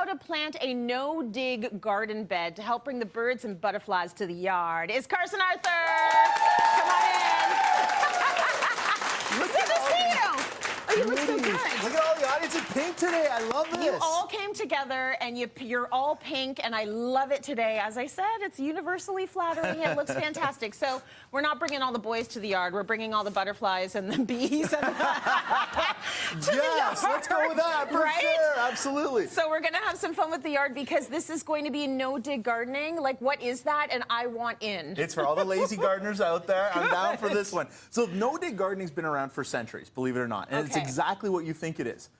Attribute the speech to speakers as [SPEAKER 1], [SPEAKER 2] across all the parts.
[SPEAKER 1] how to plant a no-dig garden bed to help bring the birds and butterflies to the yard is Carson Arthur. Come on in. Good to see you. Oh, you look so good.
[SPEAKER 2] Look at all the audience in pink today. I love this.
[SPEAKER 1] You all came together, and you're all pink, and I love it today. As I said, it's universally flattering. It looks fantastic. So we're not bringing all the boys to the yard. We're bringing all the butterflies and the bees and
[SPEAKER 2] yes, let's go with that for sure. Absolutely.
[SPEAKER 1] So we're going to have some fun with the yard because this is going to be no-dig gardening. Like, what is that? And I want in.
[SPEAKER 2] It's for all the lazy gardeners out there. I'm down for this one. So no-dig gardening's been around for centuries, believe it or not. And it's exactly what you think it is.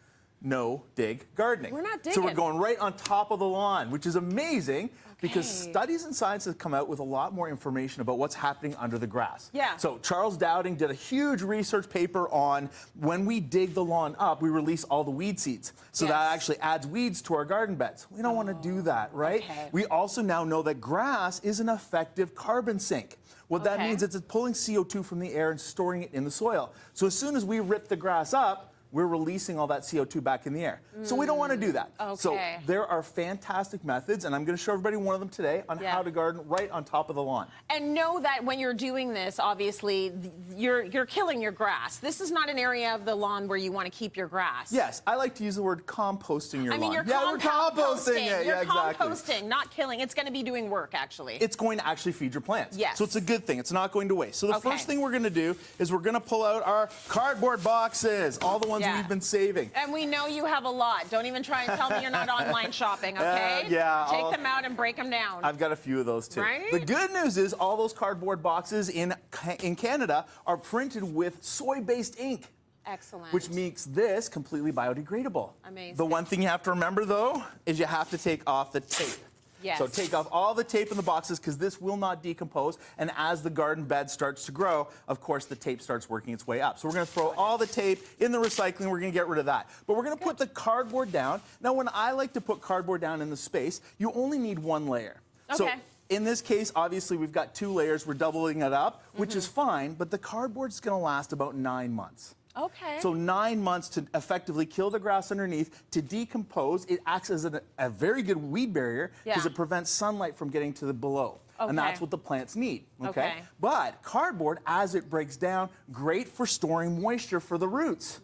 [SPEAKER 2] No-dig gardening.
[SPEAKER 1] We're not digging.
[SPEAKER 2] So we're going right on top of the lawn, which is amazing because studies and science have come out with a lot more information about what's happening under the grass.
[SPEAKER 1] Yeah.
[SPEAKER 2] So Charles Dowding did a huge research paper on when we dig the lawn up, we release all the weed seeds. So that actually adds weeds to our garden beds. We don't want to do that, right? We also now know that grass is an effective carbon sink. What that means is it's pulling CO2 from the air and storing it in the soil. So as soon as we rip the grass up, we're releasing all that CO2 back in the air. So we don't want to do that. So there are fantastic methods, and I'm going to show everybody one of them today on how to garden right on top of the lawn.
[SPEAKER 1] And know that when you're doing this, obviously, you're killing your grass. This is not an area of the lawn where you want to keep your grass.
[SPEAKER 2] Yes, I like to use the word composting your lawn.
[SPEAKER 1] I mean, you're
[SPEAKER 2] we're composting it.
[SPEAKER 1] You're composting, not killing. It's going to be doing work, actually.
[SPEAKER 2] It's going to actually feed your plants.
[SPEAKER 1] Yes.
[SPEAKER 2] So it's a good thing. It's not going to waste. So the first thing we're going to do is we're going to pull out our cardboard boxes, all the ones we've been saving.
[SPEAKER 1] And we know you have a lot. Don't even try and tell me you're not online shopping, okay? Take them out and break them down.
[SPEAKER 2] I've got a few of those too.
[SPEAKER 1] Right?
[SPEAKER 2] The good news is all those cardboard boxes in Canada are printed with soy-based ink.
[SPEAKER 1] Excellent.
[SPEAKER 2] Which makes this completely biodegradable.
[SPEAKER 1] Amazing.
[SPEAKER 2] The one thing you have to remember, though, is you have to take off the tape.
[SPEAKER 1] Yes.
[SPEAKER 2] So take off all the tape in the boxes because this will not decompose. And as the garden bed starts to grow, of course, the tape starts working its way up. So we're going to throw all the tape in the recycling. We're going to get rid of that. But we're going to put the cardboard down. Now, when I like to put cardboard down in the space, you only need one layer. So in this case, obviously, we've got 2 layers. We're doubling it up, which is fine. But the cardboard's going to last about 9 months. So 9 months to effectively kill the grass underneath, to decompose. It acts as a very good weed barrier because it prevents sunlight from getting to the below. And that's what the plants need, But cardboard, as it breaks down, great for storing moisture for the roots.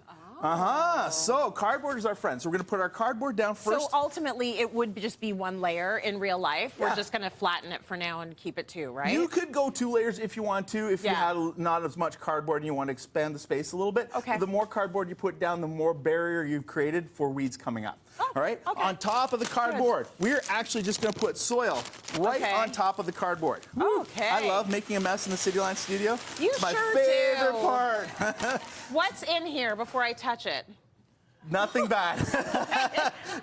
[SPEAKER 2] So cardboard is our friend. So we're going to put our cardboard down first.
[SPEAKER 1] So ultimately, it would just be 1 layer in real life. We're just going to flatten it for now and keep it 2, right?
[SPEAKER 2] You could go 2 layers if you want to, if you had not as much cardboard and you want to expand the space a little bit. The more cardboard you put down, the more barrier you've created for weeds coming up. All right? On top of the cardboard, we're actually just going to put soil right on top of the cardboard. I love making a mess in the Cityline studio. It's my favorite part.
[SPEAKER 1] What's in here before I touch it?
[SPEAKER 2] Nothing bad.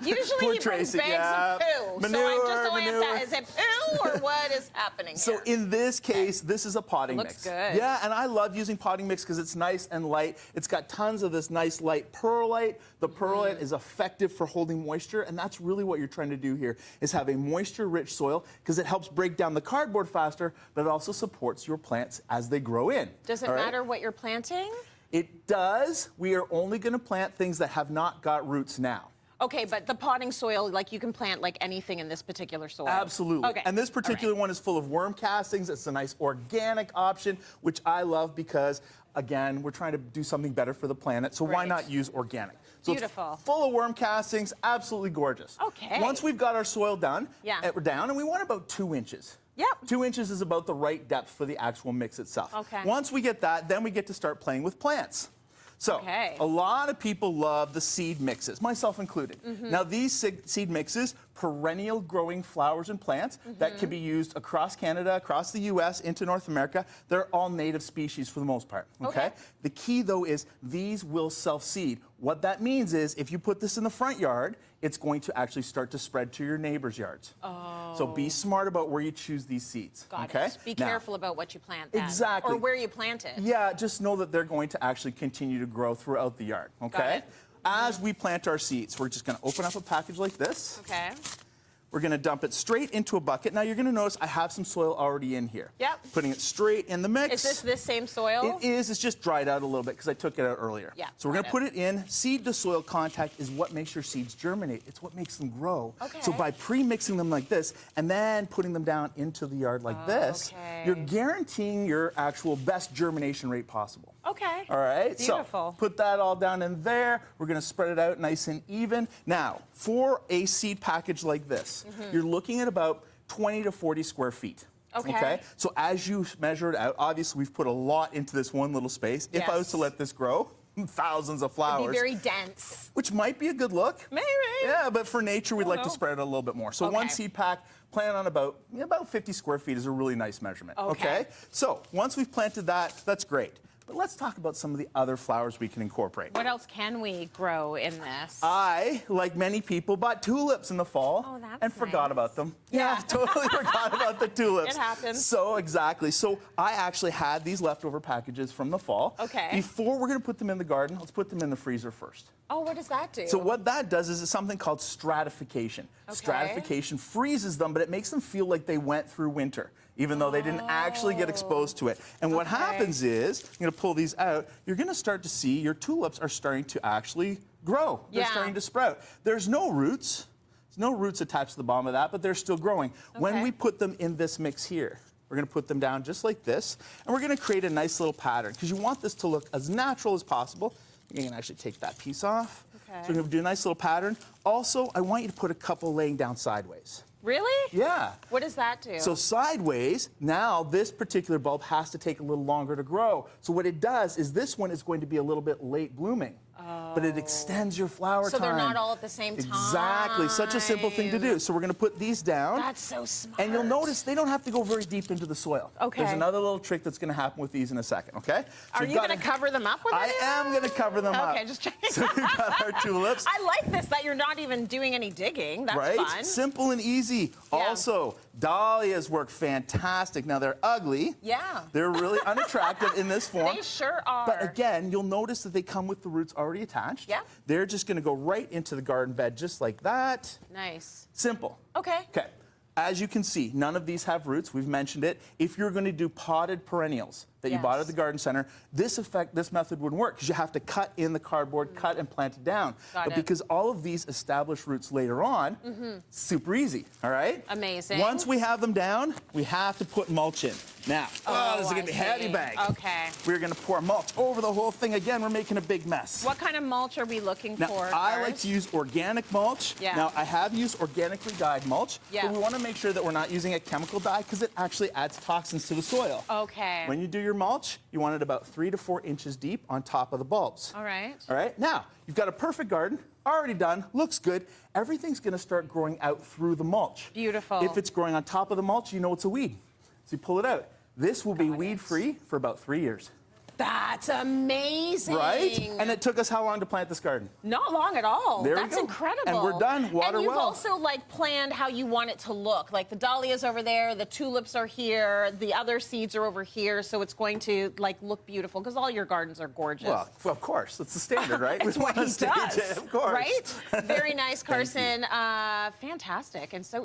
[SPEAKER 1] Usually he brings bags of poo.
[SPEAKER 2] Manure,
[SPEAKER 1] manure. Is it poo or what is happening here?
[SPEAKER 2] So in this case, this is a potting mix.
[SPEAKER 1] Looks good.
[SPEAKER 2] Yeah, and I love using potting mix because it's nice and light. It's got tons of this nice light perlite. The perlite is effective for holding moisture, and that's really what you're trying to do here, is have a moisture-rich soil because it helps break down the cardboard faster, but it also supports your plants as they grow in.
[SPEAKER 1] Does it matter what you're planting?
[SPEAKER 2] It does. We are only going to plant things that have not got roots now.
[SPEAKER 1] Okay, but the potting soil, like you can plant like anything in this particular soil.
[SPEAKER 2] Absolutely. And this particular one is full of worm castings. It's a nice organic option, which I love because, again, we're trying to do something better for the planet. So why not use organic? So
[SPEAKER 1] beautiful.
[SPEAKER 2] It's full of worm castings, absolutely gorgeous. Once we've got our soil done, we're down, and we want about 2 inches. 2 inches is about the right depth for the actual mix itself. Once we get that, then we get to start playing with plants. So a lot of people love the seed mixes, myself included. Now these seed mixes, perennial growing flowers and plants that can be used across Canada, across the US, into North America. They're all native species for the most part, The key though is these will self-seed. What that means is if you put this in the front yard, it's going to actually start to spread to your neighbor's yards. So be smart about where you choose these seeds.
[SPEAKER 1] Got it. Be careful about what you plant then.
[SPEAKER 2] Exactly.
[SPEAKER 1] Or where you plant it.
[SPEAKER 2] Yeah, just know that they're going to actually continue to grow throughout the yard, As we plant our seeds, we're just going to open up a package like this. We're going to dump it straight into a bucket. Now you're going to notice I have some soil already in here.
[SPEAKER 1] Yep.
[SPEAKER 2] Putting it straight in the mix.
[SPEAKER 1] Is this same soil?
[SPEAKER 2] It is. It's just dried out a little bit because I took it out earlier.
[SPEAKER 1] Yeah.
[SPEAKER 2] So we're going to put it in. Seed to soil contact is what makes your seeds germinate. It's what makes them grow.
[SPEAKER 1] Okay.
[SPEAKER 2] So by pre-mixing them like this and then putting them down into the yard like this, you're guaranteeing your actual best germination rate possible.
[SPEAKER 1] Okay.
[SPEAKER 2] All right.
[SPEAKER 1] Beautiful.
[SPEAKER 2] So put that all down in there. We're going to spread it out nice and even. Now, for a seed package like this, you're looking at about 20 to 40 square feet.
[SPEAKER 1] Okay.
[SPEAKER 2] So as you measure it out, obviously we've put a lot into this one little space. If I was to let this grow, thousands of flowers.
[SPEAKER 1] It'd be very dense.
[SPEAKER 2] Which might be a good look.
[SPEAKER 1] Maybe.
[SPEAKER 2] Yeah, but for nature, we'd like to spread it a little bit more. So one seed pack, plant on about 50 square feet is a really nice measurement. Okay. So once we've planted that, that's great. But let's talk about some of the other flowers we can incorporate.
[SPEAKER 1] What else can we grow in this?
[SPEAKER 2] I, like many people, bought tulips in the fall and forgot about them. Yeah, totally forgot about the tulips.
[SPEAKER 1] It happens.
[SPEAKER 2] So exactly. So I actually had these leftover packages from the fall.
[SPEAKER 1] Okay.
[SPEAKER 2] Before we're going to put them in the garden, let's put them in the freezer first.
[SPEAKER 1] Oh, what does that do?
[SPEAKER 2] So what that does is it's something called stratification. Stratification freezes them, but it makes them feel like they went through winter, even though they didn't actually get exposed to it. And what happens is, I'm going to pull these out, you're going to start to see your tulips are starting to actually grow. They're starting to sprout. There's no roots. There's no roots attached to the bottom of that, but they're still growing. When we put them in this mix here, we're going to put them down just like this, and we're going to create a nice little pattern, because you want this to look as natural as possible. You can actually take that piece off. So we're going to do a nice little pattern. Also, I want you to put a couple laying down sideways.
[SPEAKER 1] Really?
[SPEAKER 2] Yeah.
[SPEAKER 1] What does that do?
[SPEAKER 2] So sideways, now this particular bulb has to take a little longer to grow. So what it does is this one is going to be a little bit late blooming. But it extends your flower time.
[SPEAKER 1] So they're not all at the same time.
[SPEAKER 2] Exactly. Such a simple thing to do. So we're going to put these down.
[SPEAKER 1] That's so smart.
[SPEAKER 2] And you'll notice they don't have to go very deep into the soil.
[SPEAKER 1] Okay.
[SPEAKER 2] There's another little trick that's going to happen with these in a second, okay? So
[SPEAKER 1] Are you going to cover them up with
[SPEAKER 2] I am going to cover them up.
[SPEAKER 1] Okay, just checking.
[SPEAKER 2] So we've got our tulips.
[SPEAKER 1] I like this, that you're not even doing any digging. That's
[SPEAKER 2] right?
[SPEAKER 1] fun.
[SPEAKER 2] Simple and easy. Also, dahlias work fantastic. Now, they're ugly.
[SPEAKER 1] Yeah.
[SPEAKER 2] They're really unattractive in this form.
[SPEAKER 1] They sure are.
[SPEAKER 2] But again, you'll notice that they come with the roots already attached.
[SPEAKER 1] Yeah.
[SPEAKER 2] They're just going to go right into the garden bed just like that.
[SPEAKER 1] Nice.
[SPEAKER 2] Simple.
[SPEAKER 1] Okay.
[SPEAKER 2] Okay. As you can see, none of these have roots. We've mentioned it. If you're going to do potted perennials that you bought at the garden center, this method wouldn't work because you have to cut in the cardboard, cut and plant it down. But because all of these establish roots later on, super easy, all right?
[SPEAKER 1] Amazing.
[SPEAKER 2] Once we have them down, we have to put mulch in. Now, this is going to be a heavy bag.
[SPEAKER 1] Okay.
[SPEAKER 2] We're going to pour mulch over the whole thing. Again, we're making a big mess.
[SPEAKER 1] What kind of mulch are we looking
[SPEAKER 2] Now,
[SPEAKER 1] for?
[SPEAKER 2] I like to use organic mulch.
[SPEAKER 1] Yeah.
[SPEAKER 2] Now, I have used organically dyed mulch, but we want to make sure that we're not using a chemical dye because it actually adds toxins to the soil.
[SPEAKER 1] Okay.
[SPEAKER 2] When you do your mulch, you want it about 3 to 4 inches deep on top of the bulbs.
[SPEAKER 1] All right.
[SPEAKER 2] All right. Now, you've got a perfect garden, already done, looks good. Everything's going to start growing out through the mulch.
[SPEAKER 1] Beautiful.
[SPEAKER 2] If it's growing on top of the mulch, you know it's a weed. So you pull it out. This will be weed-free for about 3 years.
[SPEAKER 1] That's amazing.
[SPEAKER 2] Right? And it took us how long to plant this garden?
[SPEAKER 1] Not long at all.
[SPEAKER 2] There
[SPEAKER 1] That's
[SPEAKER 2] we go.
[SPEAKER 1] incredible.
[SPEAKER 2] And we're done. Water
[SPEAKER 1] and you've
[SPEAKER 2] well.
[SPEAKER 1] also planned how you want it to look. Like the dahlias over there, the tulips are here, the other seeds are over here, so it's going to look beautiful because all your gardens are gorgeous.
[SPEAKER 2] Well, of course. That's the standard, right?
[SPEAKER 1] It's
[SPEAKER 2] We
[SPEAKER 1] what
[SPEAKER 2] want
[SPEAKER 1] he
[SPEAKER 2] to stage
[SPEAKER 1] does.
[SPEAKER 2] it, of course.
[SPEAKER 1] Right? Very nice, Carson. Fantastic. And so